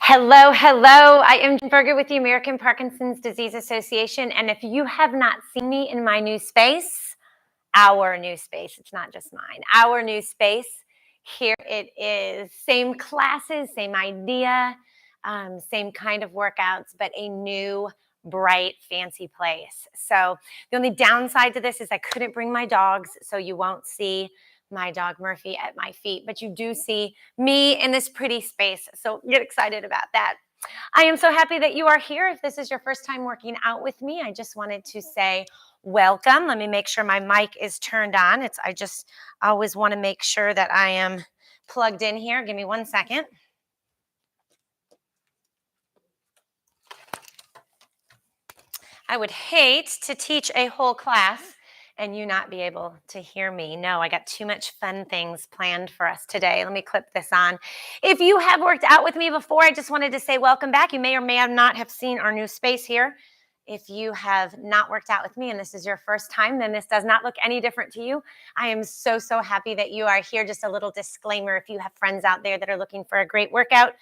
Hello, hello. I am Jen Berger with the American Parkinson's Disease Association. And if you have not seen me in my new space, our new space, it's not just mine, our new space, here it is. Same classes, same idea, same kind of workouts, but a new, bright, fancy place. So the only downside to this is I couldn't bring my dogs, so you won't see my dog Murphy at my feet, but you do see me in this pretty space. So get excited about that. I am so happy that you are here. If this is your first time working out with me, I just wanted to say welcome. Let me make sure my mic is turned on. I just always want to make sure that I am plugged in here. Give me 1 second. I would hate to teach a whole class and you not be able to hear me. No, I got too much fun things planned for us today. Let me clip this on. If you have worked out with me before, I just wanted to say welcome back. You may or may not have seen our new space here. If you have not worked out with me and this is your first time, then this does not look any different to you. I am so, so happy that you are here. Just a little disclaimer, if you have friends out there that are looking for a great workout,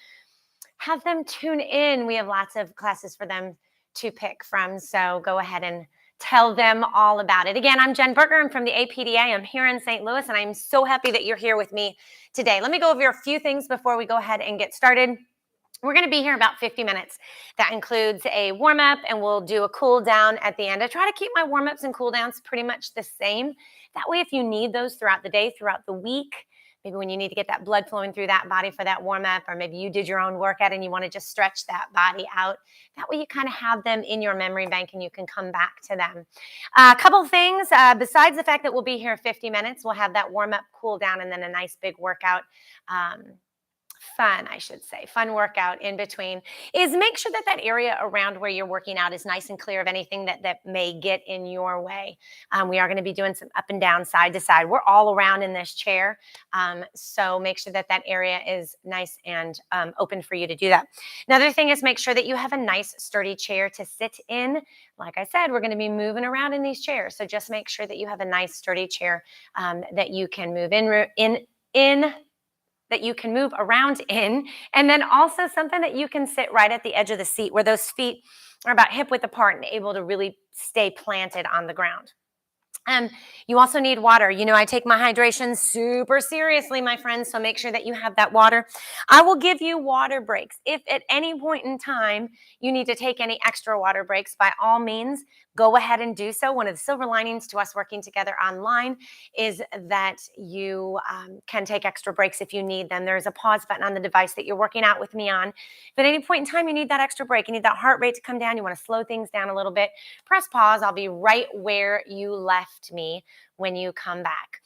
have them tune in. We have lots of classes for them to pick from. So go ahead and tell them all about it. Again, I'm Jen Berger. I'm from the APDA. I'm here in St. Louis, and I'm so happy that you're here with me today. Let me go over a few things before we go ahead and get started. We're going to be here about 50 minutes. That includes a warm-up, and we'll do a cool down at the end. I try to keep my warm-ups and cool downs pretty much the same. That way, if you need those throughout the day, throughout the week, maybe when you need to get that blood flowing through that body for that warm-up, or maybe you did your own workout and you want to just stretch that body out. That way you kind of have them in your memory bank and you can come back to them. A couple things, besides the fact that we'll be here 50 minutes, we'll have that warm-up, cool down, and then a nice big workout. Fun workout in between, is make sure that area around where you're working out is nice and clear of anything that may get in your way. We are going to be doing some up and down, side to side. We're all around in this chair. So make sure that area is nice and open for you to do that. Another thing is make sure that you have a nice sturdy chair to sit in. Like I said, we're going to be moving around in these chairs. So just make sure that you have a nice sturdy chair that you can move that you can move around in, and then also something that you can sit right at the edge of the seat where those feet are about hip width apart and able to really stay planted on the ground. You also need water. You know, I take my hydration super seriously, my friends, so make sure that you have that water. I will give you water breaks. If at any point in time you need to take any extra water breaks, by all means, go ahead and do so. One of the silver linings to us working together online is that you can take extra breaks if you need them. There's a pause button on the device that you're working out with me on. If at any point in time you need that extra break, you need that heart rate to come down, you want to slow things down a little bit, press pause. I'll be right where you left me when you come back.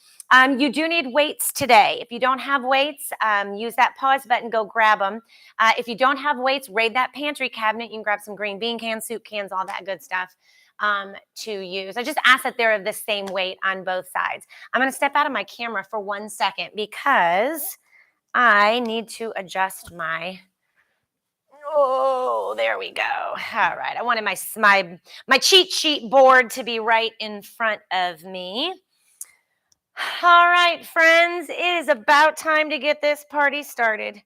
You do need weights today. If you don't have weights, use that pause button, go grab them. If you don't have weights, raid that pantry cabinet. You can grab some green bean cans, soup cans, all that good stuff to use. I just ask that they're of the same weight on both sides. I'm going to step out of my camera for 1 second because I need to adjust my... Oh, there we go. All right. I wanted my cheat sheet board to be right in front of me. All right, friends, it is about time to get this party started.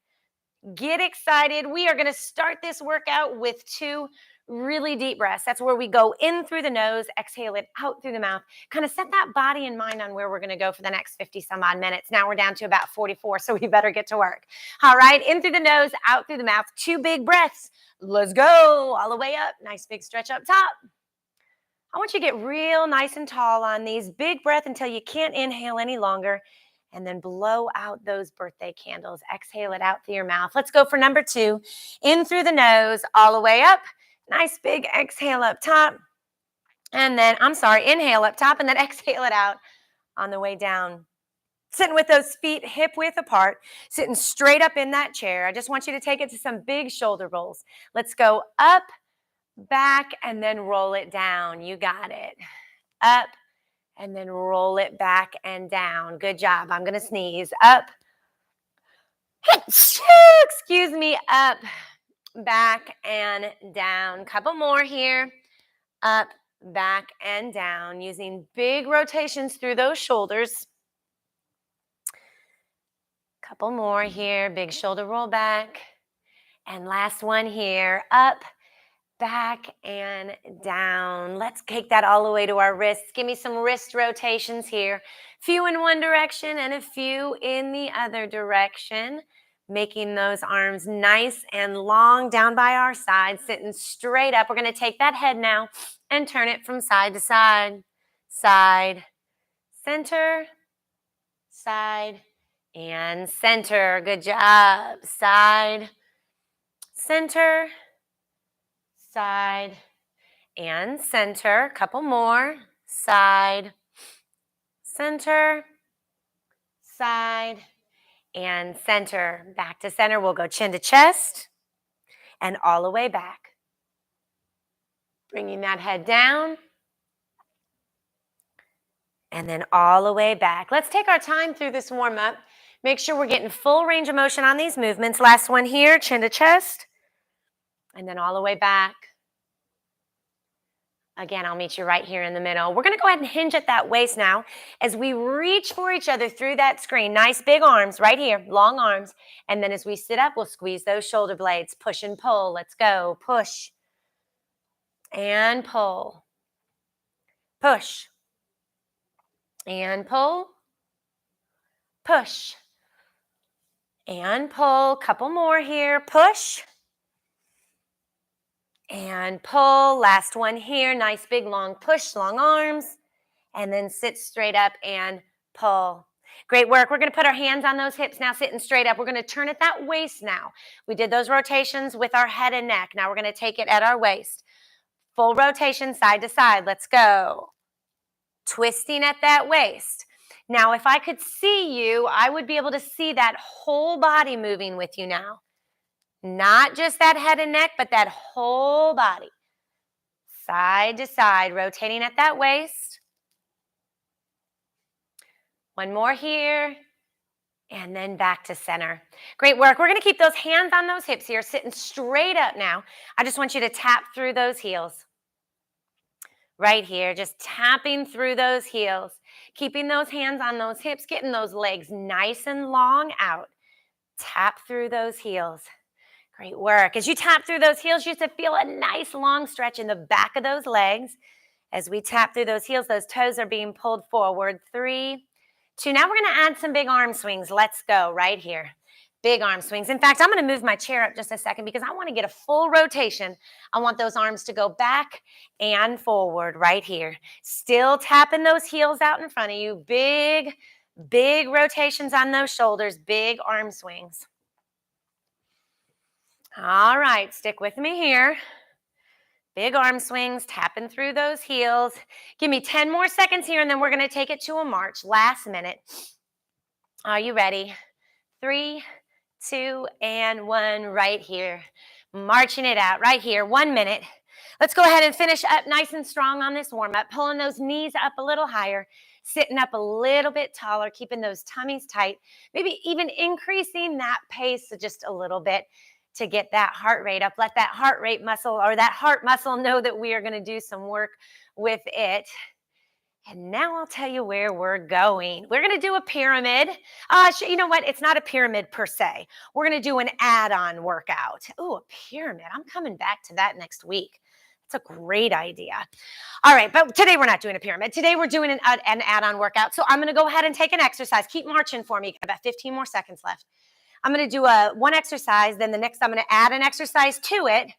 Get excited. We are going to start this workout with 2 really deep breaths. That's where we go in through the nose, exhale it out through the mouth, kind of set that body and mind on where we're going to go for the next 50 some odd minutes. Now we're down to about 44, so we better get to work. All right, in through the nose, out through the mouth, 2 big breaths. Let's go all the way up. Nice big stretch up top. I want you to get real nice and tall on these. Big breath until you can't inhale any longer. And then blow out those birthday candles. Exhale it out through your mouth. Let's go for number 2. In through the nose, all the way up. Nice big exhale up top. And then, inhale up top and then exhale it out on the way down. Sitting with those feet hip width apart, sitting straight up in that chair. I just want you to take it to some big shoulder rolls. Let's go up, back, and then roll it down. You got it. Up, and then roll it back and down. Good job. I'm going to sneeze. Up. Excuse me. Up, back, and down. Couple more here. Up, back, and down. Using big rotations through those shoulders. Couple more here. Big shoulder roll back And last one here, up, back, and down. Let's take that all the way to our wrists. Give me some wrist rotations here. Few in one direction and a few in the other direction. Making those arms nice and long down by our side, sitting straight up. We're going to take that head now and turn it from side to side. Side, center, side, and center. Good job. Side, center, side, and center. Couple more. Side, center, side, and center. Back to center. We'll go chin to chest and all the way back. Bringing that head down and then all the way back. Let's take our time through this warm-up. Make sure we're getting full range of motion on these movements. Last one here, chin to chest, and then all the way back. Again, I'll meet you right here in the middle. We're going to go ahead and hinge at that waist now as we reach for each other through that screen. Nice big arms right here, long arms. And then as we sit up, we'll squeeze those shoulder blades. Push and pull. Let's go. Push and pull. Push and pull. Push and pull. Couple more here. Push and pull. Last one here. Nice big long push, long arms. And then sit straight up and pull. Great work. We're going to put our hands on those hips now, sitting straight up. We're going to turn at that waist now. We did those rotations with our head and neck. Now we're going to take it at our waist. Full rotation side to side. Let's go. Twisting at that waist. Now, if I could see you, I would be able to see that whole body moving with you now. Not just that head and neck, but that whole body. Side to side, rotating at that waist. One more here. And then back to center. Great work. We're going to keep those hands on those hips here, sitting straight up now. I just want you to tap through those heels. Right here, just tapping through those heels. Keeping those hands on those hips, getting those legs nice and long out. Tap through those heels. Great work. As you tap through those heels, you should feel a nice long stretch in the back of those legs. As we tap through those heels, those toes are being pulled forward. 3, 2. Now we're going to add some big arm swings. Let's go right here. Big arm swings. In fact, I'm going to move my chair up just a second because I want to get a full rotation. I want those arms to go back and forward right here. Still tapping those heels out in front of you. Big, big rotations on those shoulders. Big arm swings. All right, stick with me here. Big arm swings, tapping through those heels. Give me 10 more seconds here, and then we're going to take it to a march. Last minute. Are you ready? 3, 2, and 1 right here. Marching it out right here. 1 minute. Let's go ahead and finish up nice and strong on this warm-up. Pulling those knees up a little higher. Sitting up a little bit taller. Keeping those tummies tight. Maybe even increasing that pace just a little bit to get that heart rate up. Let that heart rate muscle or that heart muscle know that we are going to do some work with it. And now I'll tell you where we're going. We're going to do a pyramid. You know what? It's not a pyramid per se. We're going to do an add-on workout. Oh, a pyramid. I'm coming back to that next week. That's a great idea. All right, but today we're not doing a pyramid. Today we're doing an add-on workout. So I'm going to go ahead and take an exercise. Keep marching for me. About 15 more seconds left. I'm going to do one exercise. Then the next I'm going to add an exercise to it.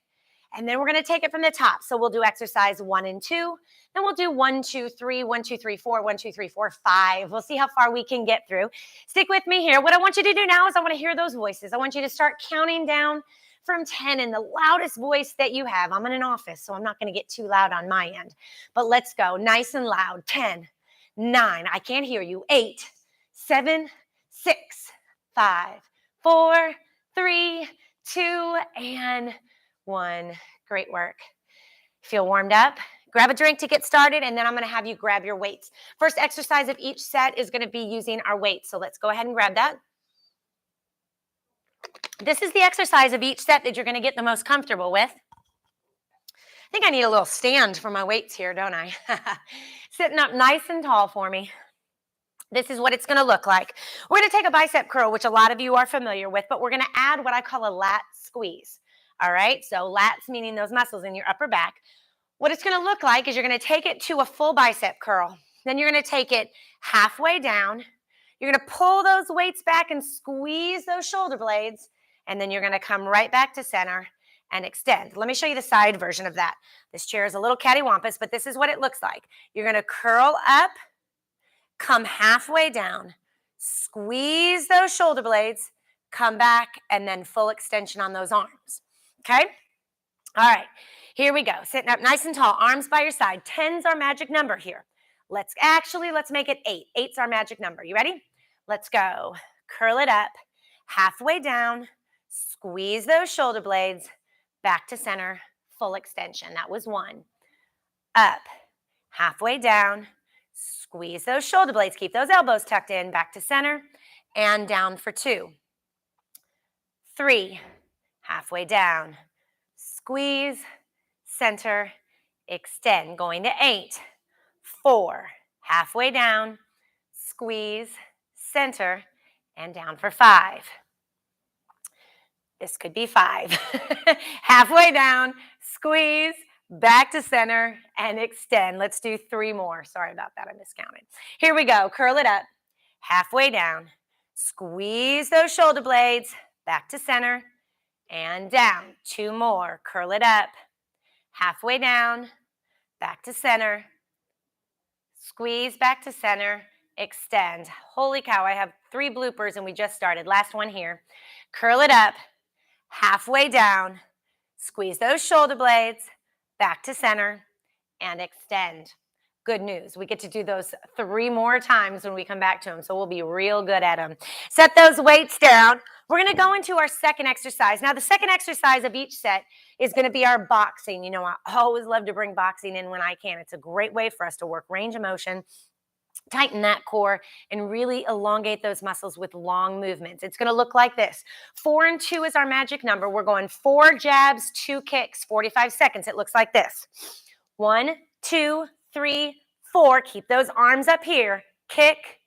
And then we're going to take it from the top. So we'll do exercise 1 and 2. Then we'll do 1, 2, 3, 1, 2, 3, 4, 1, 2, 3, 4, 5. We'll see how far we can get through. Stick with me here. What I want you to do now is I want to hear those voices. I want you to start counting down from 10 in the loudest voice that you have. I'm in an office, so I'm not going to get too loud on my end. But let's go. Nice and loud. 10, 9. I can't hear you. 8, 7, 6, 5, 4, 3, 2, and 1. Great work. Feel warmed up? Grab a drink to get started, and then I'm going to have you grab your weights. First exercise of each set is going to be using our weights. So let's go ahead and grab that. This is the exercise of each set that you're going to get the most comfortable with. I think I need a little stand for my weights here, don't I? Sitting up nice and tall for me. This is what it's going to look like. We're going to take a bicep curl, which a lot of you are familiar with, but we're going to add what I call a lat squeeze. All right, so lats meaning those muscles in your upper back. What it's going to look like is you're going to take it to a full bicep curl. Then you're going to take it halfway down. You're going to pull those weights back and squeeze those shoulder blades. And then you're going to come right back to center and extend. Let me show you the side version of that. This chair is a little cattywampus, but this is what it looks like. You're going to curl up, come halfway down, squeeze those shoulder blades, come back, and then full extension on those arms. Okay? All right, here we go. Sitting up nice and tall, arms by your side. 10's our magic number here. Let's make it 8. 8's our magic number. You ready? Let's go. Curl it up, halfway down, squeeze those shoulder blades, back to center, full extension. That was 1. Up, halfway down, squeeze those shoulder blades, keep those elbows tucked in, back to center, and down for 2. 3, halfway down, squeeze, center, extend, going to 8. 4, halfway down, squeeze, center, and down for 5. This could be 5. Halfway down, squeeze, back to center, and extend. Let's do 3 more. Sorry about that, I miscounted. Here we go. Curl it up, halfway down, squeeze those shoulder blades, back to center, and down. 2 more. Curl it up, halfway down, back to center, squeeze back to center, extend. Holy cow, I have 3 bloopers and we just started. Last one here. Curl it up, halfway down, squeeze those shoulder blades, back to center, and extend. Good news. We get to do those 3 more times when we come back to them, so we'll be real good at them. Set those weights down. We're going to go into our second exercise. Now, the second exercise of each set is going to be our boxing. You know, I always love to bring boxing in when I can. It's a great way for us to work range of motion, tighten that core, and really elongate those muscles with long movements. It's going to look like this. 4 and 2 is our magic number. We're going 4 jabs, 2 kicks, 45 seconds. It looks like this. 1, 2, 3, 4. Keep those arms up here. Kick,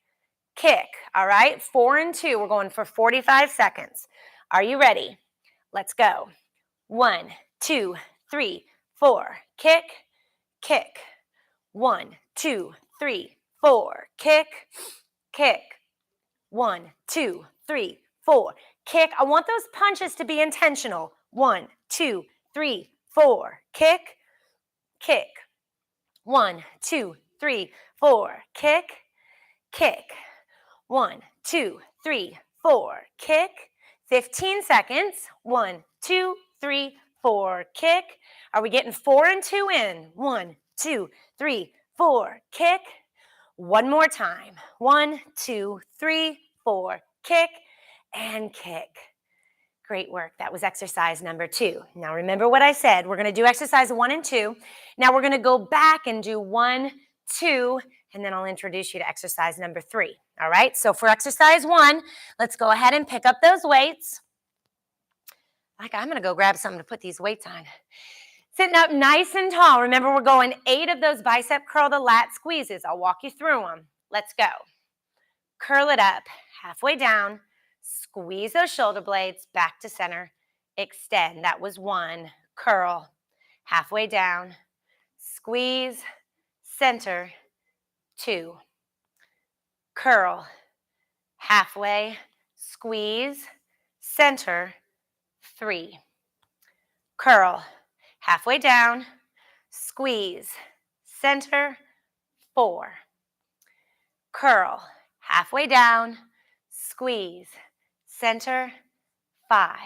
kick. All right, 4 and 2. We're going for 45 seconds. Are you ready? Let's go. 1, 2, 3, 4. Kick, kick. 1, 2, 3, 4. Kick, kick. 1, 2, 3, 4. Kick. I want those punches to be intentional. 1, 2, 3, 4. Kick, kick. 1, 2, 3, 4. Kick, kick. 1, 2, 3, 4. Kick. 15 seconds. 1, 2, 3, 4. Kick. Are we getting 4 and 2 in? 1, 2, 3, 4. Kick. One more time. 1, 2, 3, 4. Kick and kick. Great work. That was exercise number 2. Now remember what I said. We're going to do exercise 1 and 2. Now we're going to go back and do 1, 2, and then I'll introduce you to exercise number 3. All right? So for exercise 1, let's go ahead and pick up those weights. I'm going to go grab something to put these weights on. Sitting up nice and tall. Remember, we're going 8 of those bicep curl to lat squeezes. I'll walk you through them. Let's go. Curl it up, halfway down. Squeeze those shoulder blades, back to center. Extend. That was 1. Curl, halfway down. Squeeze, center. 2. Curl, halfway. Squeeze, center. 3. Curl, halfway down, squeeze, center. 4. Curl, halfway down, squeeze, center. 5.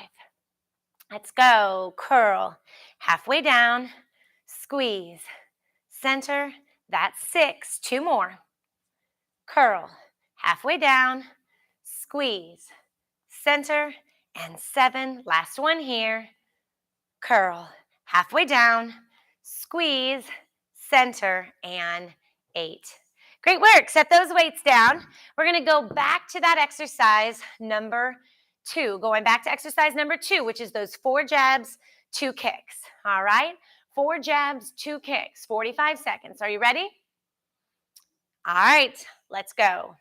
Let's go. Curl, halfway down, squeeze, center. That's 6. 2 more. Curl, halfway down, squeeze, center, and 7. Last one here. Curl, halfway down, squeeze, center, and 8. Great work. Set those weights down. We're going to go back to that exercise number 2. Going back to exercise number 2, which is those 4 jabs, 2 kicks. All right? 4 jabs, 2 kicks, 45 seconds. Are you ready? All right, let's go.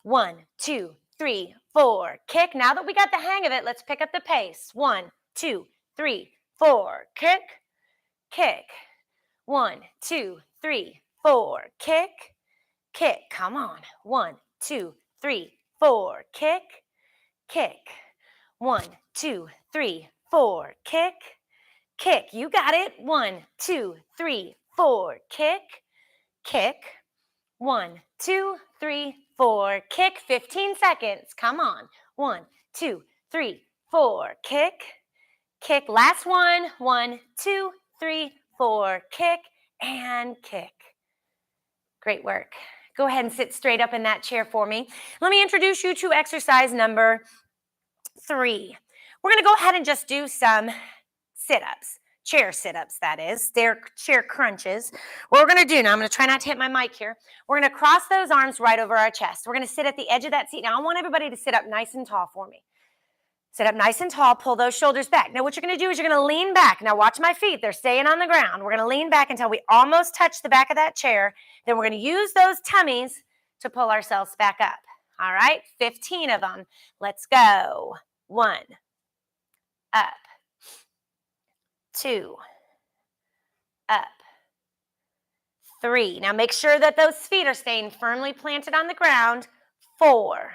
1, 2, 3, 4. Kick. Now that we got the hang of it, let's pick up the pace. 1, 2, 3, 4. Kick, kick. 1, 2, 3, 4. Kick, kick. Come on. 1, 2, 3, 4. Kick, kick. 1, 2, 3, 4. Kick, kick. You got it. 1, 2, 3, 4. Kick, kick. 1, 2, 3, 4. Kick. 15 seconds. Come on. 1, 2, 3, 4. Kick, kick. Last one. 1, 2, 3, 4. Kick and kick. Great work. Go ahead and sit straight up in that chair for me. Let me introduce you to exercise number 3. We're going to go ahead and just do some sit-ups. Chair sit-ups, that is. They're chair crunches. What we're going to do now, I'm going to try not to hit my mic here. We're going to cross those arms right over our chest. We're going to sit at the edge of that seat. Now, I want everybody to sit up nice and tall for me. Sit up nice and tall. Pull those shoulders back. Now, what you're going to do is you're going to lean back. Now, watch my feet. They're staying on the ground. We're going to lean back until we almost touch the back of that chair. Then we're going to use those tummies to pull ourselves back up. All right? 15 of them. Let's go. 1. Up. 2. Up. 3. Now, make sure that those feet are staying firmly planted on the ground. 4.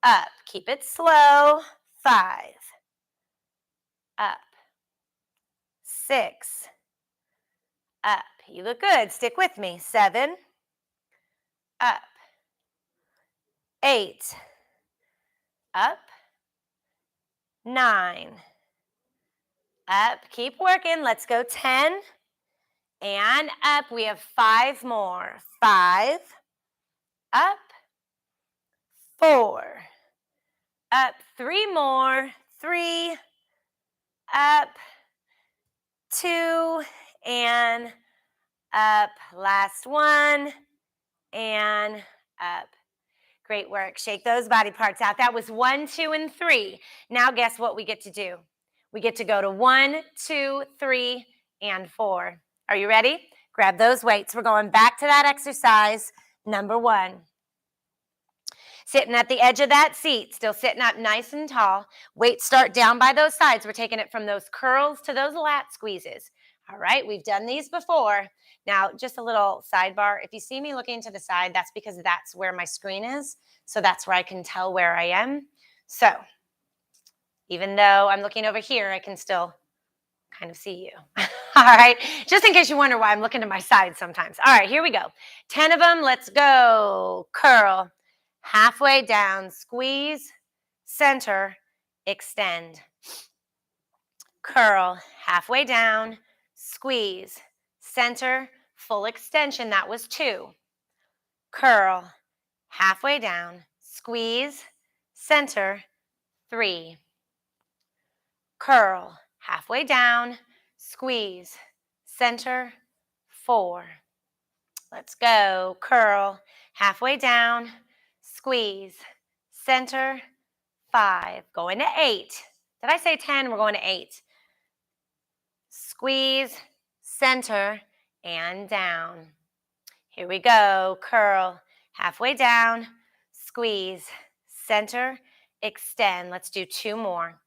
Up. Keep it slow. 5. Up. 6. Up. You look good. Stick with me. 7. Up. 8. Up. 9. Up. Keep working. Let's go. 10. And up. We have 5 more. 5. Up. 4. Up. 3 more. 3. Up. 2. And up. Last one. And up. Great work. Shake those body parts out. That was 1, 2, and 3. Now guess what we get to do? We get to go to 1, 2, 3, and 4. Are you ready? Grab those weights. We're going back to that exercise number 1. Sitting at the edge of that seat, still sitting up nice and tall. Weights start down by those sides. We're taking it from those curls to those lat squeezes. All right, we've done these before. Now, just a little sidebar. If you see me looking to the side, that's because that's where my screen is. So that's where I can tell where I am. So even though I'm looking over here, I can still kind of see you. All right, just in case you wonder why I'm looking to my side sometimes. All right, here we go. 10 of them. Let's go. Curl. Halfway down. Squeeze. Center. Extend. Curl. Halfway down. Squeeze. Center. Full extension. That was 2. Curl. Halfway down. Squeeze. Center. 3. Curl. Halfway down. Squeeze. Center. 4. Let's go. Curl. Halfway down. Squeeze. Center. 5. Going to 8. Did I say 10? We're going to 8. Squeeze. Center. And down. Here we go. Curl. Halfway down. Squeeze. Center. Extend. Let's do 2 more.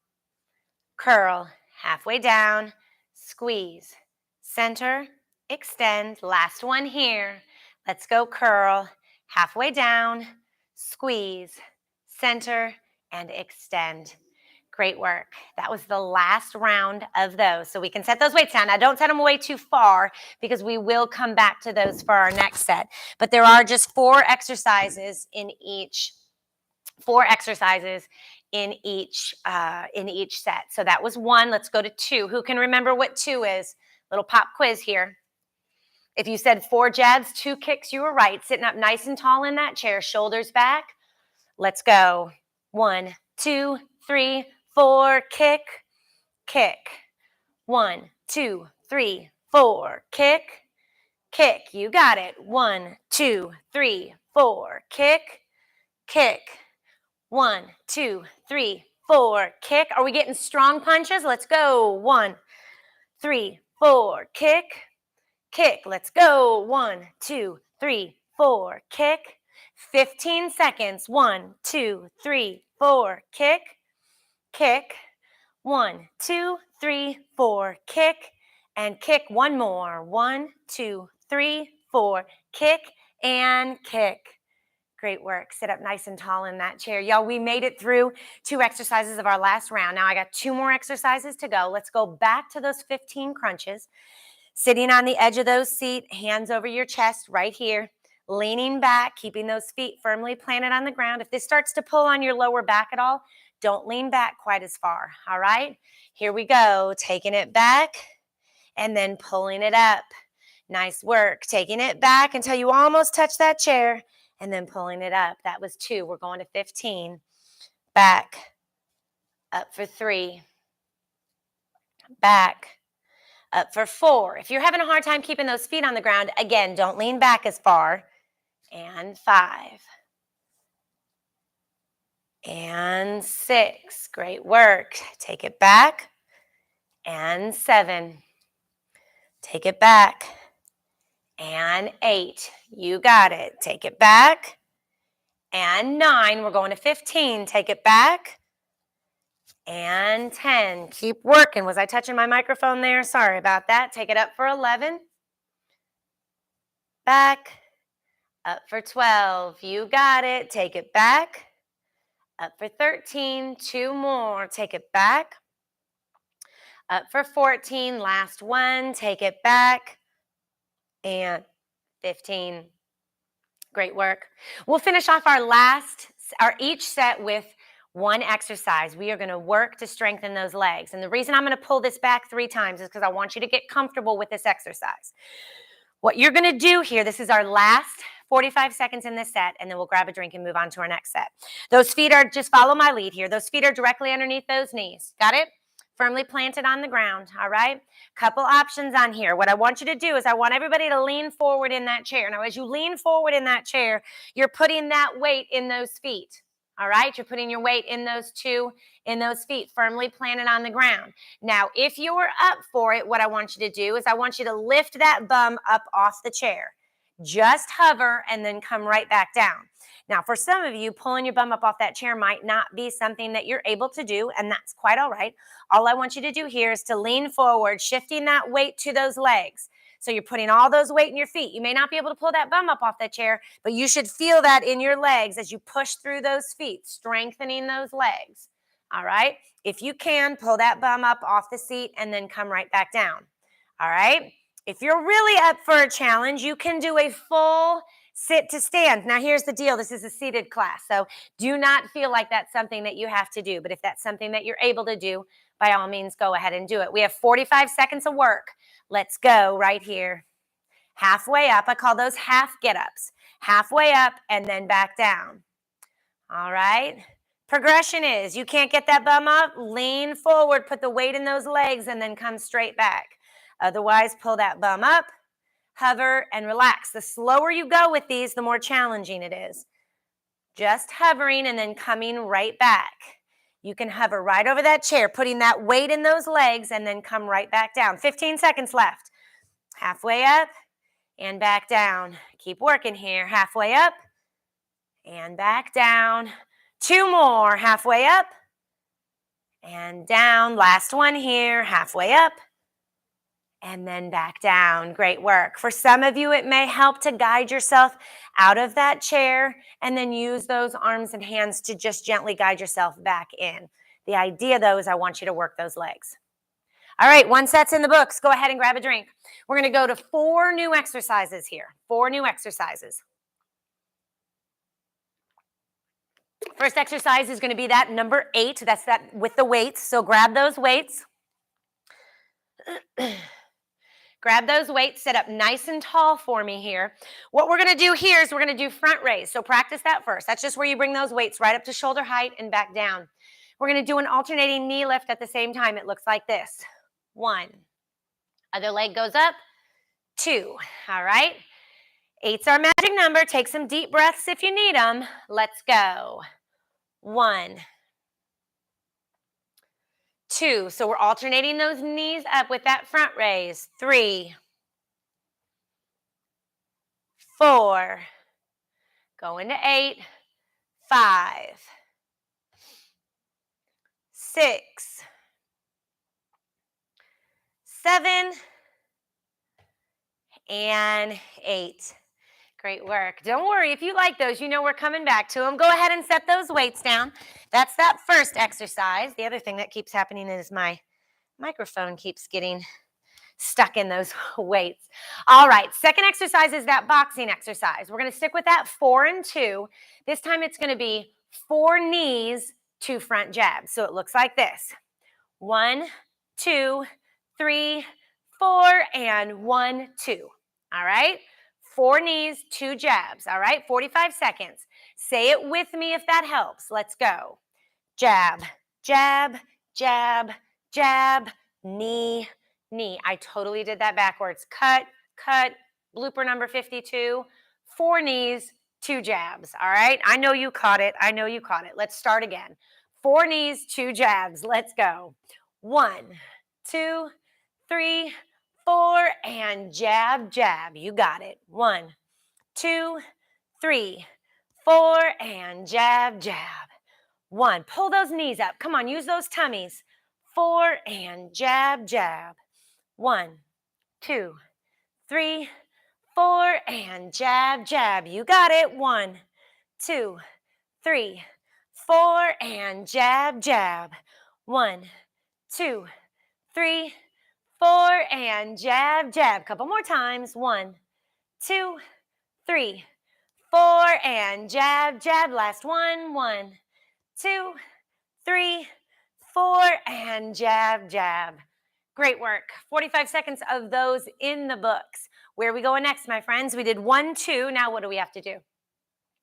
Curl. Halfway down. Squeeze. Center. Extend. Last one here. Let's go. Curl. Halfway down. Squeeze. Center. And extend. Great work. That was the last round of those. So we can set those weights down. Now, don't set them away too far because we will come back to those for our next set. But there are just 4 exercises in each set. So that was 1. Let's go to 2. Who can remember what 2 is? Little pop quiz here. If you said 4 jabs, 2 kicks, you were right. Sitting up nice and tall in that chair, shoulders back. Let's go. 1, 2, 3, 4. Kick, kick. 1, 2, 3, 4. Kick, kick. You got it. 1, 2, 3, 4. Kick, kick. 1, 2, 3, 4. Kick. Are we getting strong punches? Let's go. 1, 3, 4. Kick, kick. Let's go. 1, 2, 3, 4. Kick, 15 seconds. 1, 2, 3, 4. Kick, kick. 1, 2, 3, 4. Kick and kick. One more. 1, 2, 3, 4. Kick and kick. Great work. Sit up nice and tall in that chair. Y'all, we made it through 2 exercises of our last round. Now I got 2 more exercises to go. Let's go back to those 15 crunches. Sitting on the edge of those seat, hands over your chest right here, leaning back, keeping those feet firmly planted on the ground. If this starts to pull on your lower back at all, don't lean back quite as far. All right, here we go. Taking it back and then pulling it up. Nice work. Taking it back until you almost touch that chair and then pulling it up. That was 2. We're going to 15. Back, up for 3. Back, up for 4. If you're having a hard time keeping those feet on the ground, again, don't lean back as far. And 5. And 6. Great work. Take it back. And 7. Take it back. And 8. You got it. Take it back. And 9. We're going to 15. Take it back. And 10. Keep working. Was I touching my microphone there? Sorry about that. Take it up for 11. Back. Up for 12. You got it. Take it back. Up for 13. 2 more. Take it back. Up for 14. Last one. Take it back. And 15. Great work. We'll finish off our each set with 1 exercise. We are going to work to strengthen those legs. And the reason I'm going to pull this back 3 times is because I want you to get comfortable with this exercise. What you're going to do here, this is our last 45 seconds in this set, and then we'll grab a drink and move on to our next set. Those feet are, just follow my lead here. Those feet are directly underneath those knees. Got it? Firmly planted on the ground, all right? Couple options on here. What I want you to do is I want everybody to lean forward in that chair. Now, as you lean forward in that chair, you're putting that weight in those feet, all right? You're putting your weight in those feet, firmly planted on the ground. Now, if you're up for it, what I want you to do is I want you to lift that bum up off the chair. Just hover and then come right back down. Now, for some of you, pulling your bum up off that chair might not be something that you're able to do, and that's quite all right. All I want you to do here is to lean forward, shifting that weight to those legs. So you're putting all those weight in your feet. You may not be able to pull that bum up off that chair, but you should feel that in your legs as you push through those feet, strengthening those legs. All right? If you can, pull that bum up off the seat and then come right back down. All right? If you're really up for a challenge, you can do a full sit to stand. Now, here's the deal. This is a seated class, so do not feel like that's something that you have to do. But if that's something that you're able to do, by all means, go ahead and do it. We have 45 seconds of work. Let's go right here. Halfway up. I call those half get-ups. Halfway up and then back down. All right. Progression is you can't get that bum up, lean forward, put the weight in those legs, and then come straight back. Otherwise, pull that bum up, hover, and relax. The slower you go with these, the more challenging it is. Just hovering and then coming right back. You can hover right over that chair, putting that weight in those legs, and then come right back down. 15 seconds left. Halfway up and back down. Keep working here. Halfway up and back down. 2 more. Halfway up and down. Last one here. Halfway up and then back down. Great work. For some of you, it may help to guide yourself out of that chair and then use those arms and hands to just gently guide yourself back in. The idea, though, is I want you to work those legs. All right, 1 set's in the books. Go ahead and grab a drink. We're going to go to 4 new exercises here. 4 new exercises. First exercise is going to be that number 8. That's that with the weights. So grab those weights. Grab those weights, sit up nice and tall for me here. What we're going to do here is we're going to do front raise. So practice that first. That's just where you bring those weights right up to shoulder height and back down. We're going to do an alternating knee lift at the same time. It looks like this. 1. Other leg goes up. 2. All right. 8's our magic number. Take some deep breaths if you need them. Let's go. 1. 2. So we're alternating those knees up with that front raise. 3. 4. Going to 8, 5, 6, 7, and 8. Great work. Don't worry, if you like those, you know we're coming back to them. Go ahead and set those weights down. That's that first exercise. The other thing that keeps happening is my microphone keeps getting stuck in those weights. All right, second exercise is that boxing exercise. We're going to stick with that 4 and 2. This time it's going to be 4 knees, 2 front jabs. So it looks like this. 1, 2, 3, 4, and 1, 2. All right? 4 knees, 2 jabs. All right? 45 seconds. Say it with me if that helps. Let's go. Jab, jab, jab, jab, knee, knee. I totally did that backwards. Cut, cut, blooper number 52. 4 knees, 2 jabs. All right? I know you caught it. I know you caught it. Let's start again. 4 knees, 2 jabs. Let's go. 1, 2, 3, 4, and jab, jab. You got it. 1, 2, 3, 4, and jab, jab. 1. Pull those knees up. Come on, use those tummies. 4, and jab, jab. 1, 2, 3, 4, and jab, jab. You got it. 1, 2, 3, 4, and jab, jab. 1, 2, 3, 4, and jab, jab. Couple more times. 1, 2, 3, 4, and jab, jab. Last one. 1, 2, 3, 4, and jab, jab. Great work. 45 seconds of those in the books. Where are we going next, my friends? We did 1, 2. Now what do we have to do?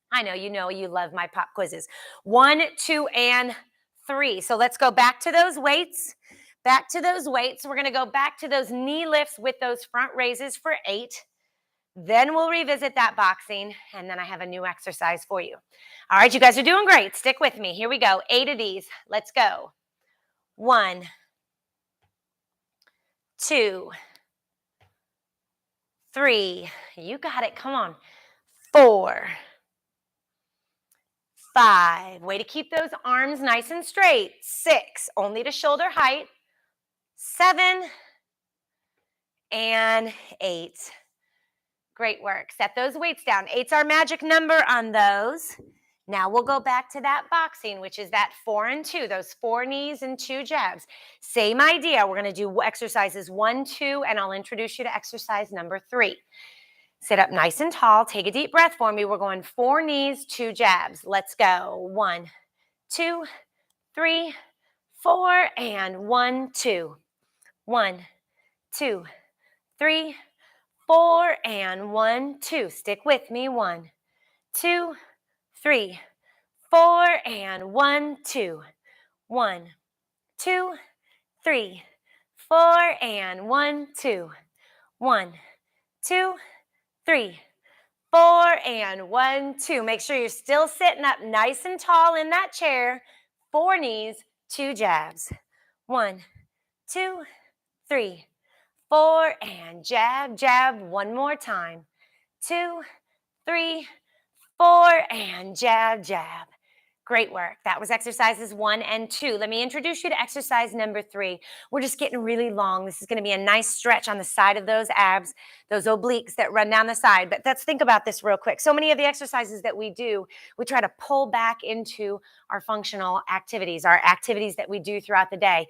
I know you love my pop quizzes. 1, 2, and 3. So let's go back to those weights. Back to those weights. We're going to go back to those knee lifts with those front raises for 8. Then we'll revisit that boxing, and then I have a new exercise for you. All right, you guys are doing great. Stick with me. Here we go. 8 of these. Let's go. 1, 2, 3. You got it. Come on. 4, 5. Way to keep those arms nice and straight. 6. Only to shoulder height. 7 and 8. Great work. Set those weights down. 8's our magic number on those. Now we'll go back to that boxing, which is that 4 and 2, those 4 knees and 2 jabs. Same idea. We're going to do exercises 1, 2, and I'll introduce you to exercise number 3. Sit up nice and tall. Take a deep breath for me. We're going 4 knees, 2 jabs. Let's go. 1, 2, 3, 4, and 1, 2. 1, 2, 3, 4, and 1, 2. Stick with me. 1, 2, 3, 4, and 1, 2. 1, 2, 3, 4, and 1, 2. 1, 2, 3, 4, and 1, 2. Make sure you're still sitting up nice and tall in that chair. 4 knees, 2 jabs. 1, 2, 3, 4, and jab, jab. One more time. 2, 3, 4, and jab, jab. Great work. That was exercises 1 and 2. Let me introduce you to exercise number 3. We're just getting really long. This is going to be a nice stretch on the side of those abs, those obliques that run down the side. But let's think about this real quick. So many of the exercises that we do, we try to pull back into our functional activities, our activities that we do throughout the day.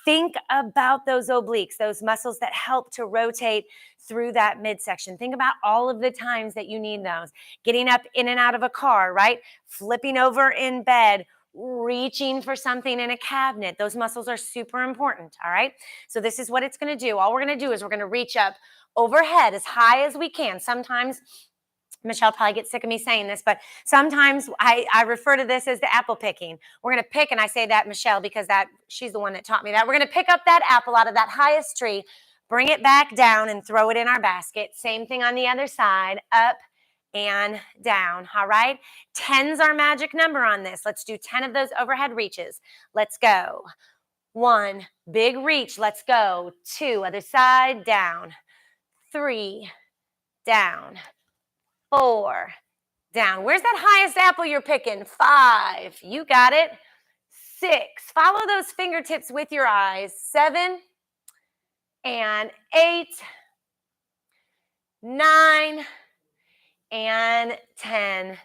Think about those obliques, those muscles that help to rotate through that midsection. Think about all of the times that you need those. Getting up in and out of a car, right? Flipping over in bed, reaching for something in a cabinet. Those muscles are super important, all right? So this is what it's going to do. All we're going to do is we're going to reach up overhead as high as we can. Sometimes, Michelle probably gets sick of me saying this, but sometimes I refer to this as the apple picking. We're going to pick, and I say that, Michelle, because she's the one that taught me that. We're going to pick up that apple out of that highest tree, bring it back down, and throw it in our basket. Same thing on the other side, up and down, all right? 10's our magic number on this. Let's do 10 of those overhead reaches. Let's go. 1, big reach. Let's go. 2, other side, down. 3, down. 4, down. Where's that highest apple you're picking? 5. You got it. 6. Follow those fingertips with your eyes. 7 and 8, 9 and 10.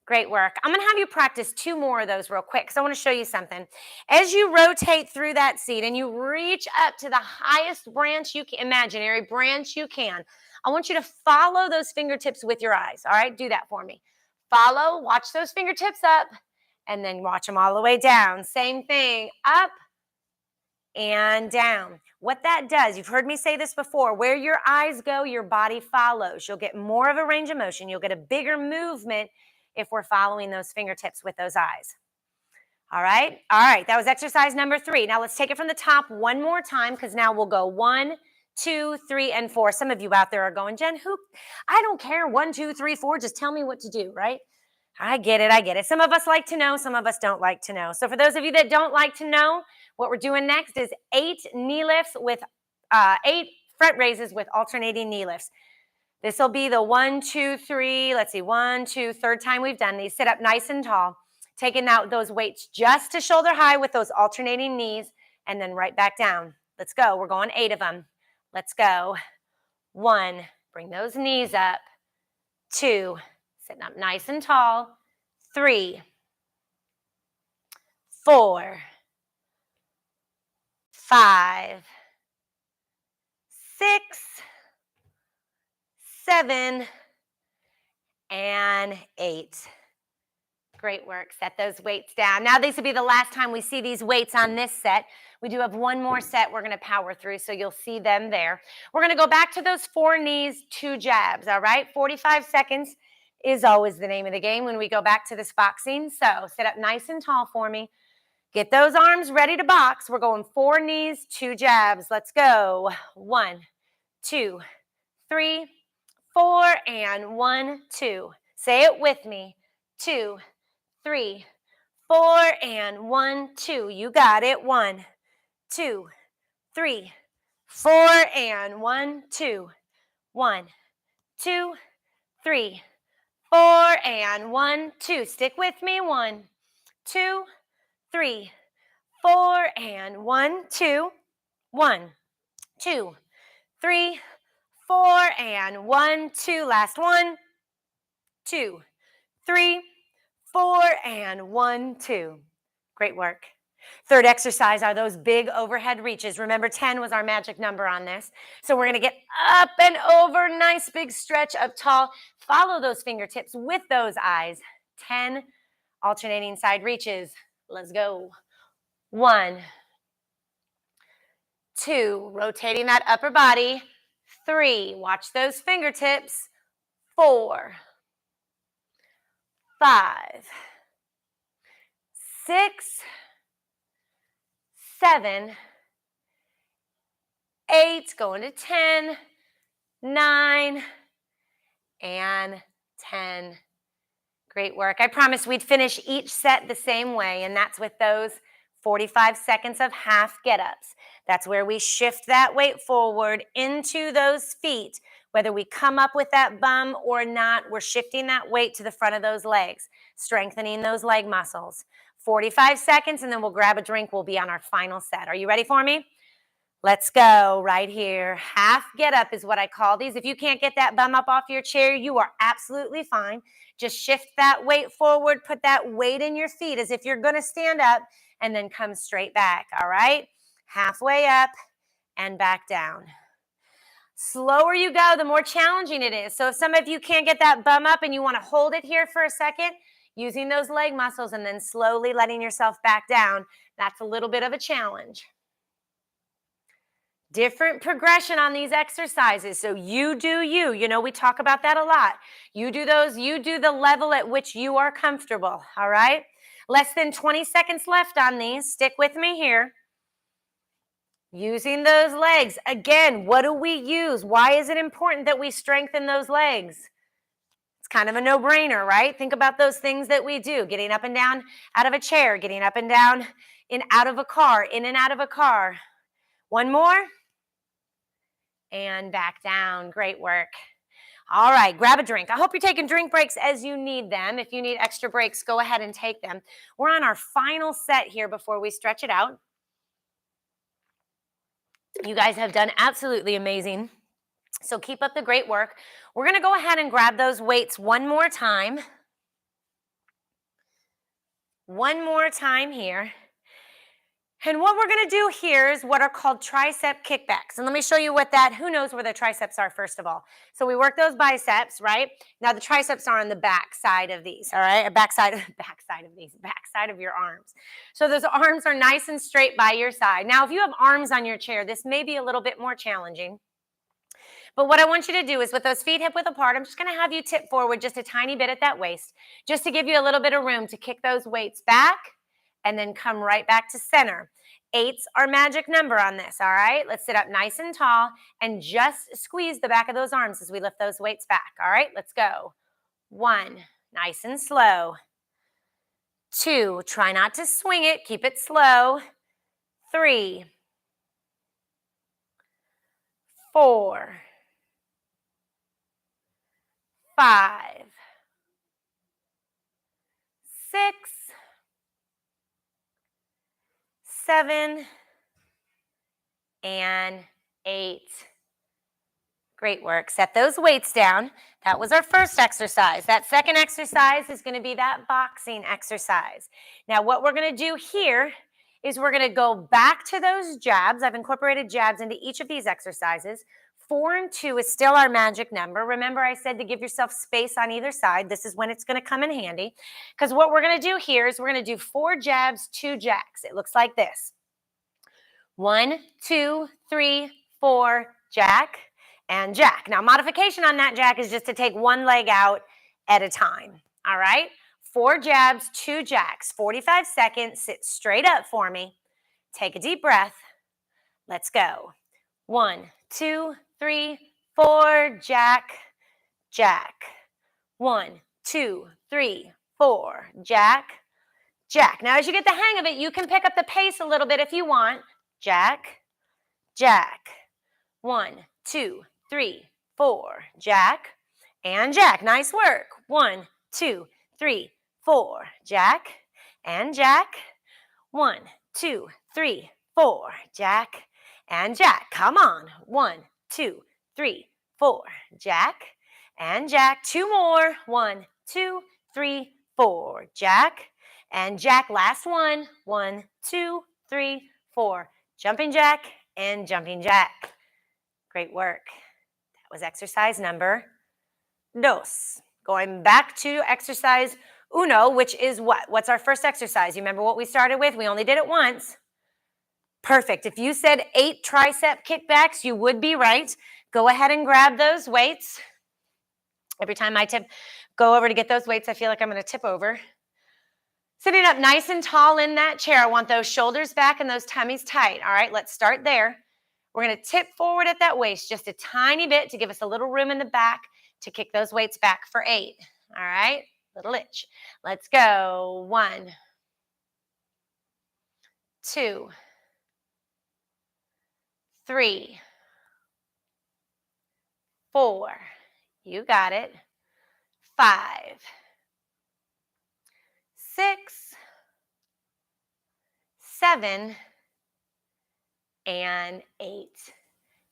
Great work. I'm going to have you practice 2 more of those real quick because I want to show you something. As you rotate through that seat and you reach up to the highest branch you can, imaginary branch you can, I want you to follow those fingertips with your eyes. All right, do that for me. Follow, watch those fingertips up, and then watch them all the way down. Same thing, up and down. What that does, you've heard me say this before, where your eyes go, your body follows. You'll get more of a range of motion. You'll get a bigger movement if we're following those fingertips with those eyes. All right, that was exercise number 3. Now let's take it from the top one more time because now we'll go 1, 2, 3, and 4. Some of you out there are going, Jen, I don't care, 1, 2, 3, 4, just tell me what to do, right? I get it. Some of us like to know, some of us don't like to know. So for those of you that don't like to know, what we're doing next is 8 knee lifts with 8 front raises with alternating knee lifts. This will be the 1, 2, 3, let's see, 1, 2, third time we've done these. Sit up nice and tall, taking out those weights just to shoulder high with those alternating knees, and then right back down. Let's go. We're going 8 of them. Let's go. 1, bring those knees up. 2, sitting up nice and tall. 3, 4, 5, 6, 7, and 8. Great work. Set those weights down. Now this will be the last time we see these weights on this set. We do have one more set we're going to power through, so you'll see them there. We're going to go back to those 4 knees, 2 jabs, all right? 45 seconds is always the name of the game when we go back to this boxing. So sit up nice and tall for me. Get those arms ready to box. We're going 4 knees, 2 jabs. Let's go. 1, 2, 3, 4, and 1, 2. Say it with me. 2, 3, 4, and 1, 2. You got it. 1, 2, 3, 4, and 1, 2. 1, 2, 3, 4, and 1, 2. Stick with me. 1, 2, 3, 4, and 1, 2. 1, 2, 3, 4, and 1, 2. Last 1, 2, 3, 4, and 1, 2. Great work. Third exercise are those big overhead reaches. Remember, 10 was our magic number on this. So we're going to get up and over, nice big stretch up tall. Follow those fingertips with those eyes. 10 alternating side reaches. Let's go. 1, 2, rotating that upper body. 3, watch those fingertips. 4, 5, 6, 7, 8, going to 10, 9, and 10. Great work. I promised we'd finish each set the same way, and that's with those 45 seconds of half get-ups. That's where we shift that weight forward into those feet. Whether we come up with that bum or not, we're shifting that weight to the front of those legs, strengthening those leg muscles. 45 seconds, and then we'll grab a drink. We'll be on our final set. Are you ready for me? Let's go right here. Half get up is what I call these. If you can't get that bum up off your chair, you are absolutely fine. Just shift that weight forward, put that weight in your feet as if you're going to stand up, and then come straight back, all right? Halfway up and back down. Slower you go, the more challenging it is. So if some of you can't get that bum up and you want to hold it here for a second, using those leg muscles and then slowly letting yourself back down, that's a little bit of a challenge. Different progression on these exercises. So you do you. You know, we talk about that a lot. You do those, you do the level at which you are comfortable, all right? Less than 20 seconds left on these. Stick with me here. Using those legs. Again, what do we use? Why is it important that we strengthen those legs? It's kind of a no-brainer, right? Think about those things that we do. Getting up and down out of a chair, getting up and down in out of a car, in and out of a car. One more. And back down. Great work. All right, grab a drink. I hope you're taking drink breaks as you need them. If you need extra breaks, go ahead and take them. We're on our final set here before we stretch it out. You guys have done absolutely amazing. So keep up the great work. We're going to go ahead and grab those weights one more time. One more time here. And what we're going to do here is what are called tricep kickbacks. And let me show you what that, who knows where the triceps are first of all. So we work those biceps, right? Now the triceps are on the back side of these, all right? Back side of your arms. So those arms are nice and straight by your side. Now if you have arms on your chair, this may be a little bit more challenging. But what I want you to do is with those feet hip width apart, I'm just going to have you tip forward just a tiny bit at that waist, just to give you a little bit of room to kick those weights back and then come right back to center. 8's our magic number on this, all right? Let's sit up nice and tall and just squeeze the back of those arms as we lift those weights back, all right? Let's go. 1, nice and slow. 2, try not to swing it, keep it slow. 3, 4, 5, 6, 7, and 8. Great work. Set those weights down. That was our first exercise. That second exercise is going to be that boxing exercise. Now, what we're going to do here is we're going to go back to those jabs. I've incorporated jabs into each of these exercises. 4 and 2 is still our magic number. Remember, I said to give yourself space on either side. This is when it's going to come in handy. Because what we're going to do here is we're going to do 4 jabs, 2 jacks. It looks like this. 1, 2, 3, 4, jack, and jack. Now, modification on that jack is just to take one leg out at a time. All right? 4 jabs, 2 jacks, 45 seconds. Sit straight up for me. Take a deep breath. Let's go. 1, 2, 3, 4, jack, jack. 1, 2, 3, 4, jack, jack. Now, as you get the hang of it, you can pick up the pace a little bit if you want. Jack, jack. 1, 2, 3, 4, jack, and jack. Nice work. 1, 2, 3, 4, jack, and jack. 1, 2, 3, 4, jack, and jack. Come on. 1, 2, 3, 4, jack, and jack. 2 more. 1, 2, 3, 4, jack, and jack. Last one. 1, 2, 3, 4. Jumping jack and jumping jack. Great work. That was exercise number 2. Going back to exercise 1, which is what? What's our first exercise? You remember what we started with? We only did it once. Perfect. If you said 8 tricep kickbacks, you would be right. Go ahead and grab those weights. Every time I go over to get those weights, I feel like I'm going to tip over. Sitting up nice and tall in that chair. I want those shoulders back and those tummies tight. All right, let's start there. We're going to tip forward at that waist just a tiny bit to give us a little room in the back to kick those weights back for 8. All right, little itch. Let's go. 1, 2, 3, 4. You got it. 5, 6, 7, and 8.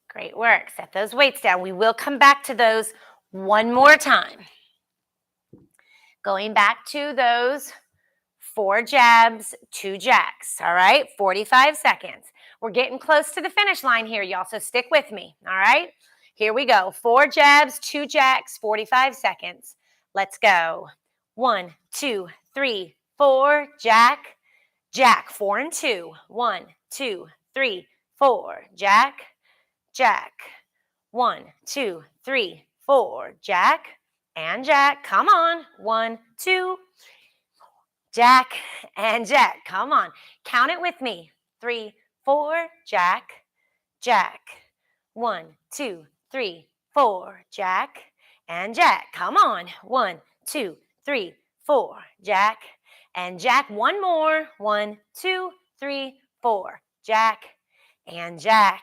Great work. Set those weights down. We will come back to those one more time. Going back to those 4 jabs, 2 jacks. All right, 45 seconds. We're getting close to the finish line here, y'all, so stick with me. All right, here we go. 4 jabs, 2 jacks, 45 seconds. Let's go. 1, 2, 3, 4, jack, jack. 4 and 2. 1, 2, 3, 4, jack, jack. 1, 2, 3, 4, jack, and jack. Come on. 1, 2, jack, and jack. Come on. Count it with me. 3, 4, jack, jack. 1, 2, 3, 4, jack, and jack. Come on. 1, 2, 3, 4, jack, and jack. One more. 1, 2, 3, 4, jack, and jack.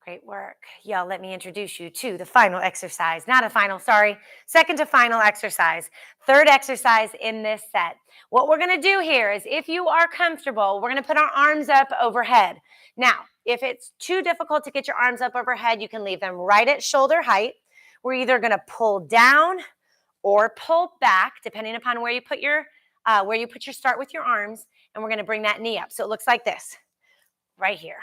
Great work. Y'all, let me introduce you to the final exercise. Not a final, sorry. Second to final exercise. Third exercise in this set. What we're going to do here is, if you are comfortable, we're going to put our arms up overhead. Now, if it's too difficult to get your arms up overhead, you can leave them right at shoulder height. We're either going to pull down or pull back, depending upon where you put your start with your arms, and we're going to bring that knee up. So it looks like this, right here.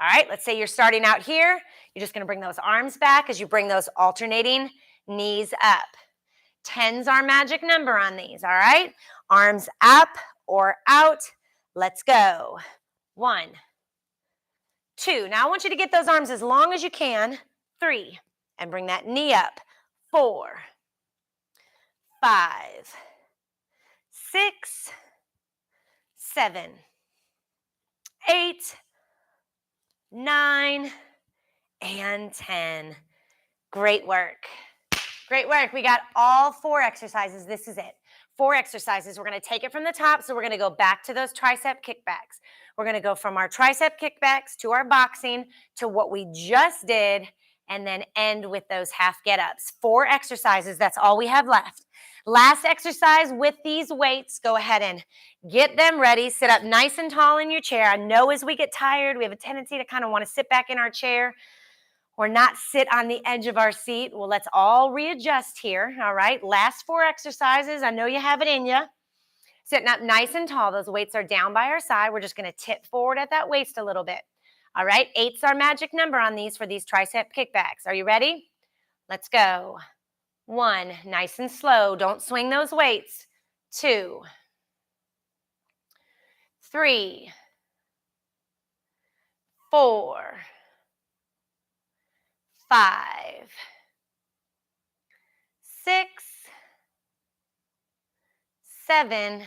All right, let's say you're starting out here. You're just going to bring those arms back as you bring those alternating knees up. 10's our magic number on these, all right? Arms up or out. Let's go. 1, 2. Now I want you to get those arms as long as you can. 3, and bring that knee up. 4, 5, 6, 7, 8, 9, and 10. Great work. Great work. We got all 4 exercises. This is it. 4 exercises. We're going to take it from the top. So we're going to go back to those tricep kickbacks. We're going to go from our tricep kickbacks to our boxing to what we just did, and then end with those half get-ups. 4 exercises. That's all we have left. Last exercise with these weights. Go ahead and get them ready. Sit up nice and tall in your chair. I know as we get tired, we have a tendency to kind of want to sit back in our chair or not sit on the edge of our seat. Well, let's all readjust here, all right? Last 4 exercises. I know you have it in you. Sitting up nice and tall. Those weights are down by our side. We're just going to tip forward at that waist a little bit. All right, 8's our magic number on these for these tricep kickbacks. Are you ready? Let's go. 1, nice and slow. Don't swing those weights. 2, 3, 4, 5, 6, 7,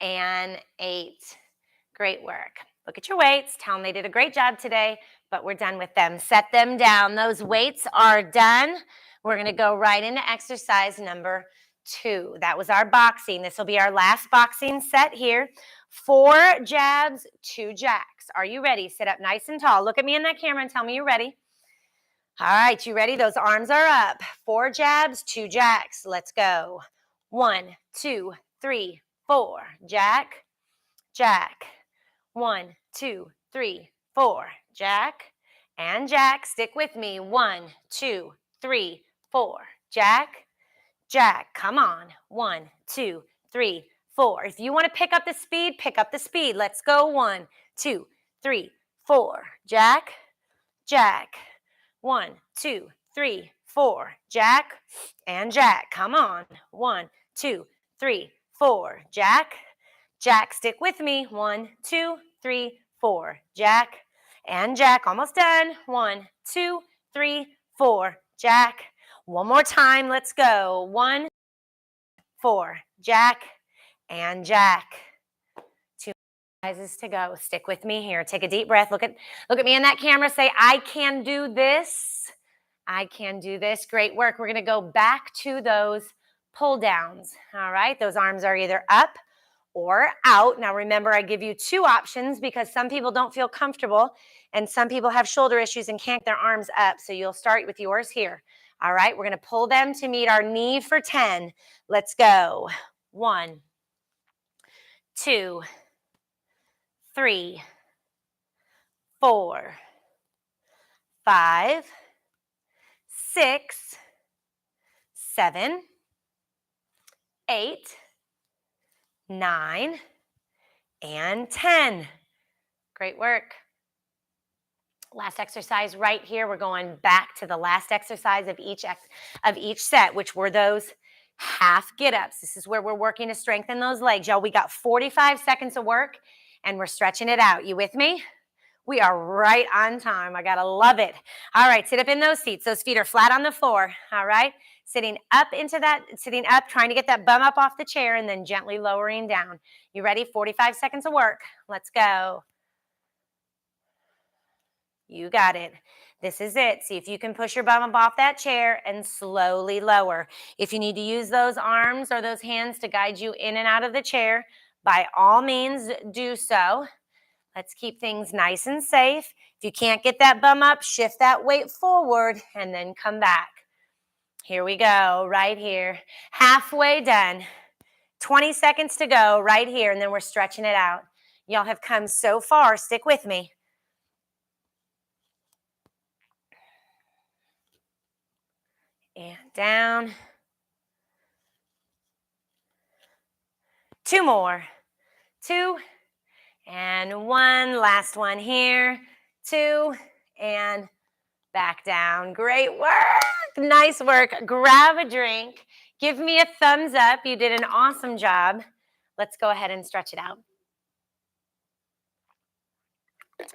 and 8. Great work. Look at your weights. Tell them they did a great job today, but we're done with them. Set them down. Those weights are done. We're going to go right into exercise number 2. That was our boxing. This will be our last boxing set here. 4 jabs, 2 jacks. Are you ready? Sit up nice and tall. Look at me in that camera and tell me you're ready. All right, you ready? Those arms are up. 4 jabs, 2 jacks. Let's go. 1, 2, 3, 4. Jack, jack. 1, 2, 3, 4. Jack and jack. Stick with me. 1, 2, 3, 4. Jack, jack. Come on. 1, 2, 3, 4. If you want to pick up the speed, pick up the speed. Let's go. 1, 2, 3, 4. Jack, jack. 1, 2, 3, 4. Jack and jack. Come on. 1, 2, 3, 4. Jack, jack. Stick with me. 1, 2, 3, 4. Jack and jack. Almost done. 1, 2, 3, 4. Jack. One more time. Let's go. 1, 4. Jack and jack. 2 exercises to go. Stick with me here. Take a deep breath. Look at me in that camera. Say, I can do this. I can do this. Great work. We're going to go back to those pull downs. All right. Those arms are either up or out. Now, remember, I give you 2 options because some people don't feel comfortable and some people have shoulder issues and can't get their arms up. So you'll start with yours here. All right. We're going to pull them to meet our knee for 10. Let's go. 1, 2, 3, 4, 5, 6, 7, 8, 9, and 10. Great work. Last exercise right here. We're going back to the last exercise of each set, which were those half get-ups. This is where we're working to strengthen those legs. Y'all, we got 45 seconds of work, and we're stretching it out. You with me? We are right on time. I got to love it. All right, sit up in those seats. Those feet are flat on the floor. All right, sitting up, trying to get that bum up off the chair, and then gently lowering down. You ready? 45 seconds of work. Let's go. You got it. This is it. See if you can push your bum up off that chair and slowly lower. If you need to use those arms or those hands to guide you in and out of the chair, by all means do so. Let's keep things nice and safe. If you can't get that bum up, shift that weight forward and then come back. Here we go, right here. Halfway done. 20 seconds to go right here, and then we're stretching it out. Y'all have come so far. Stick with me. And down. 2 more. 2 and 1. Last one here. 2 and back down. Great work. Nice work. Grab a drink. Give me a thumbs up. You did an awesome job. Let's go ahead and stretch it out.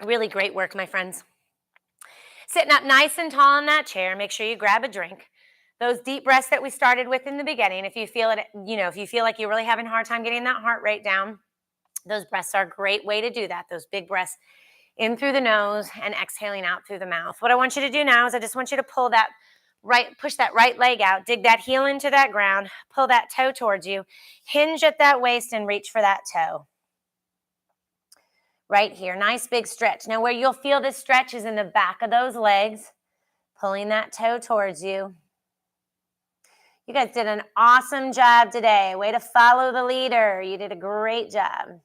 Really great work, my friends. Sitting up nice and tall in that chair. Make sure you grab a drink. Those deep breaths that we started with in the beginning, if you feel it, if you feel like you're really having a hard time getting that heart rate down, those breaths are a great way to do that. Those big breaths in through the nose and exhaling out through the mouth. What I want you to do now is I just want you to push that right leg out, dig that heel into that ground, pull that toe towards you, hinge at that waist and reach for that toe. Right here, nice big stretch. Now where you'll feel this stretch is in the back of those legs, pulling that toe towards you. You guys did an awesome job today. Way to follow the leader. You did a great job.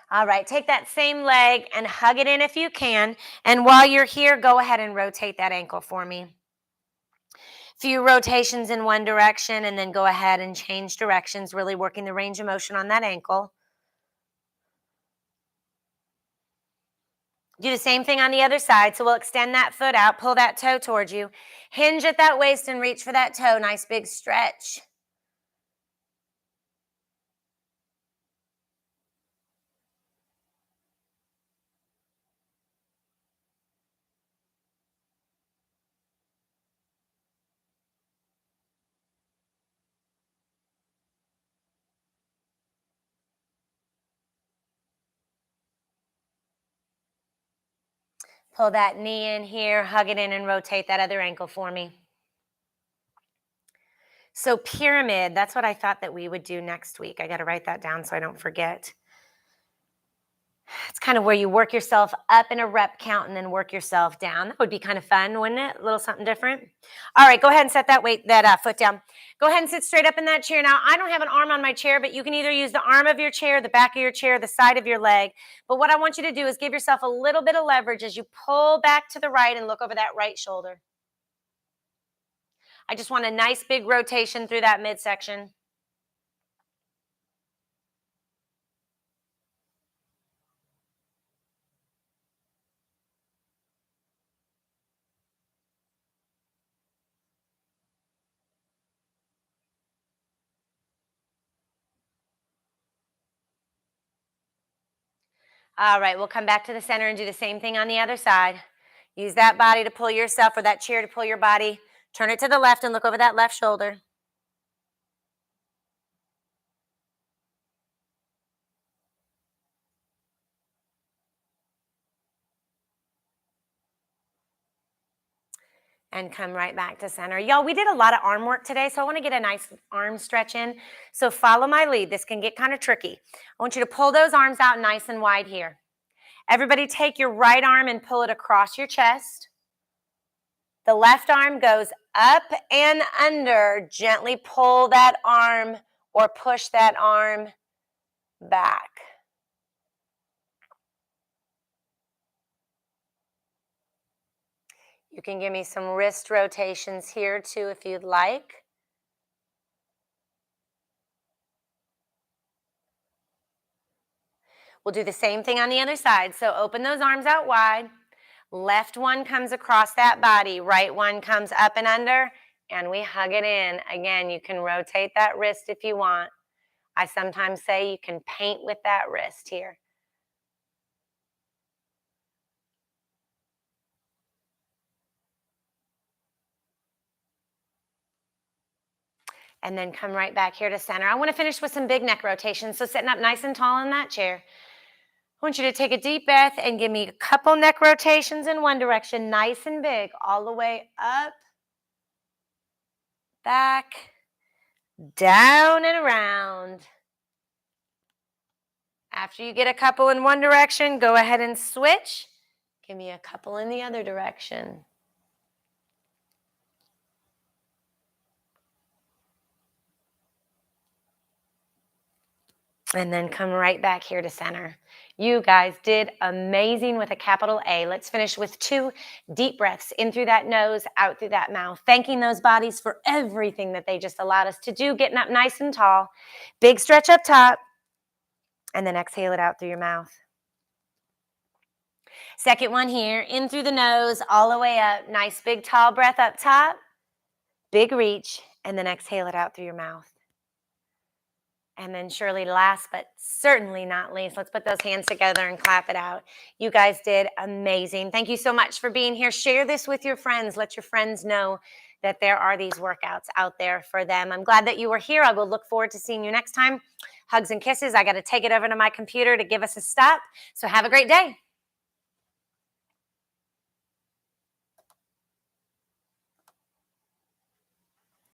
All right, take that same leg and hug it in if you can. And while you're here, go ahead and rotate that ankle for me. Few rotations in one direction and then go ahead and change directions, really working the range of motion on that ankle. Do the same thing on the other side. So we'll extend that foot out, pull that toe towards you, hinge at that waist and reach for that toe. Nice big stretch. Pull that knee in here, hug it in and rotate that other ankle for me. So pyramid, that's what I thought that we would do next week. I got to write that down so I don't forget. It's kind of where you work yourself up in a rep count and then work yourself down. That would be kind of fun, wouldn't it? A little something different. All right, go ahead and set that foot down. Go ahead and sit straight up in that chair. Now, I don't have an arm on my chair, but you can either use the arm of your chair, the back of your chair, the side of your leg. But what I want you to do is give yourself a little bit of leverage as you pull back to the right and look over that right shoulder. I just want a nice big rotation through that midsection. All right, we'll come back to the center and do the same thing on the other side. Use that body to pull yourself or that chair to pull your body. Turn it to the left and look over that left shoulder. And come right back to center. Y'all, we did a lot of arm work today, so I want to get a nice arm stretch in. So follow my lead. This can get kind of tricky. I want you to pull those arms out nice and wide here. Everybody take your right arm and pull it across your chest. The left arm goes up and under. Gently pull that arm or push that arm back. You can give me some wrist rotations here too if you'd like. We'll do the same thing on the other side. So open those arms out wide. Left one comes across that body. Right one comes up and under. And we hug it in. Again, you can rotate that wrist if you want. I sometimes say you can paint with that wrist here. And then come right back here to center. I want to finish with some big neck rotations. So sitting up nice and tall in that chair. I want you to take a deep breath and give me a couple neck rotations in one direction, nice and big, all the way up, back, down, and around. After you get a couple in one direction, go ahead and switch. Give me a couple in the other direction. And then come right back here to center. You guys did amazing with a capital A. Let's finish with 2 deep breaths in through that nose, out through that mouth. Thanking those bodies for everything that they just allowed us to do, getting up nice and tall. Big stretch up top. And then exhale it out through your mouth. Second one here, in through the nose, all the way up. Nice big tall breath up top. Big reach. And then exhale it out through your mouth. And then surely last but certainly not least, let's put those hands together and clap it out. You guys did amazing. Thank you so much for being here. Share this with your friends. Let your friends know that there are these workouts out there for them. I'm glad that you were here. I will look forward to seeing you next time. Hugs and kisses. I got to take it over to my computer to give us a stop. So have a great day.